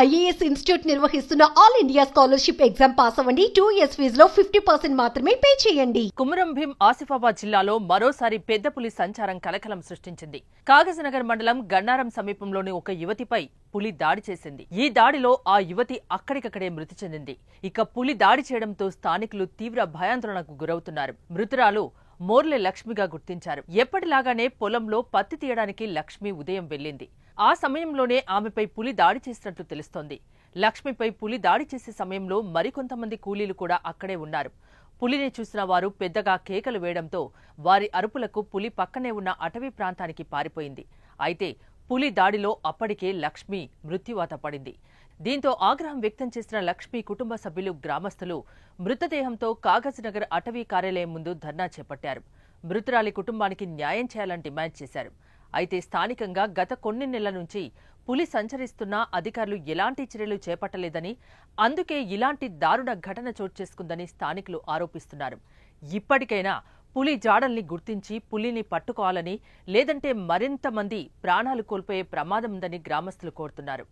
IAS institute నిర్వహిస్తున్న all India scholarship exam pass అవ్వండి. 2 years ఫీజులో 50% మాత్రమే పే చేయండి. కుమరం భీం ఆసిఫాబాద్ జిల్లాలో మరోసారి పెద్ద పులి సంచారం కలకలం సృష్టించింది. కాగజ్నగర్ మండలం గన్నారం సమీపంలోని ఒక యువతిపై పులి దాడి చేసింది. ఈ దాడిలో ఆ యువతి అక్కడికక్కడే మృతి చెందింది. ఇక పులి దాడి చేయడంతో స్థానికులు తీవ్ర భయాందోళనకు గురవుతున్నారు. మృతురాలు మోర్లె లక్ష్మిగా గుర్తించారు. ఎప్పటిలాగానే పొలంలో పత్తి తీయడానికి లక్ష్మి ఉదయం వెళ్లింది. ఆ సమయంలోనే ఆమెపై పులి దాడి చేసినట్లు తెలుస్తోంది. లక్ష్మిపై పులి దాడి చేసే సమయంలో మరికొంతమంది కూలీలు కూడా అక్కడే ఉన్నారు. పులిని చూసిన వారు పెద్దగా కేకలు వేయడంతో వారి అరుపులకు పులి పక్కనే ఉన్న అటవీ ప్రాంతానికి పారిపోయింది. అయితే పులి దాడిలో అప్పటికే లక్ష్మి మృత్యువాత పడింది. దీంతో ఆగ్రహం వ్యక్తం చేసిన లక్ష్మి కుటుంబ సభ్యులు, గ్రామస్తులు మృతదేహంతో కాగజ్నగర్ అటవీ కార్యాలయం ముందు ధర్నా చేపట్టారు. మృతురాలి కుటుంబానికి న్యాయం చేయాలని డిమాండ్ చేశారు. అయితే స్థానికంగా గత కొన్ని నెలల నుంచి పులి సంచరిస్తున్నా అధికారులు ఎలాంటి చర్యలు చేపట్టలేదని, అందుకే ఇలాంటి దారుణ ఘటన చోటు చేసుకుందని స్థానికులు ఆరోపిస్తున్నారు. ఇప్పటికైనా పులి జాడల్ని గుర్తించి పులిని పట్టుకోవాలని, లేదంటే మరింత మంది ప్రాణాలు కోల్పోయే ప్రమాదం ఉందని గ్రామస్తులు కోరుతున్నారు.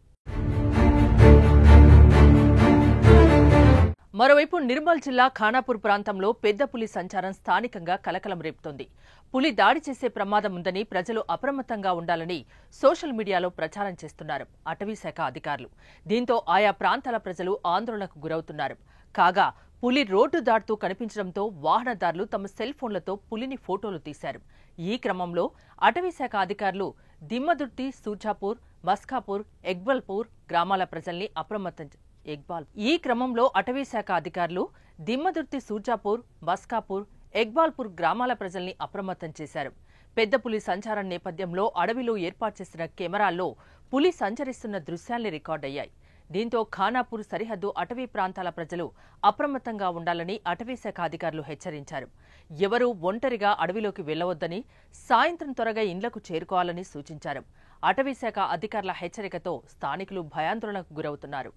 మరోవైపు నిర్మల్ జిల్లా ఖానాపూర్ ప్రాంతంలో పెద్ద పులి సంచారం స్థానికంగా కలకలం రేపుతోంది. పులి దాడి చేసే ప్రమాదం ఉందని ప్రజలు అప్రమత్తంగా ఉండాలని సోషల్ మీడియాలో ప్రచారం చేస్తున్నారు అటవీశాఖ అధికారులు. దీంతో ఆయా ప్రాంతాల ప్రజలు ఆందోళనకు గురవుతున్నారు. కాగా పులి రోడ్డు దాటుతూ కనిపించడంతో వాహనదారులు తమ సెల్ ఫోన్లతో పులిని ఫోటోలు తీశారు. ఈ క్రమంలో అటవీశాఖ అధికారులు దిమ్మదుర్తి, సూర్జాపూర్, మస్కాపూర్, ఎగ్బల్పూర్ గ్రామాల ప్రజల్ని ఈ క్రమంలో అటవీశాఖ అధికారులు దిమ్మదుర్తి, సూర్జాపూర్, మస్కాపూర్, ఎగ్బాల్పూర్ గ్రామాల ప్రజల్ని అప్రమత్తం చేశారు. పెద్ద పులి సంచారం నేపథ్యంలో అడవిలో ఏర్పాటు చేసిన కెమెరాల్లో పులి సంచరిస్తున్న దృశ్యాల్ని రికార్డయ్యాయి. దీంతో ఖానాపూర్ సరిహద్దు అటవీ ప్రాంతాల ప్రజలు అప్రమత్తంగా ఉండాలని అటవీశాఖ అధికారులు హెచ్చరించారు. ఎవరూ ఒంటరిగా అడవిలోకి వెళ్లవద్దని, సాయంత్రం త్వరగా ఇండ్లకు చేరుకోవాలని సూచించారు. అటవీశాఖ అధికారుల హెచ్చరికతో స్థానికులు భయాందోళనకు గురవుతున్నారు.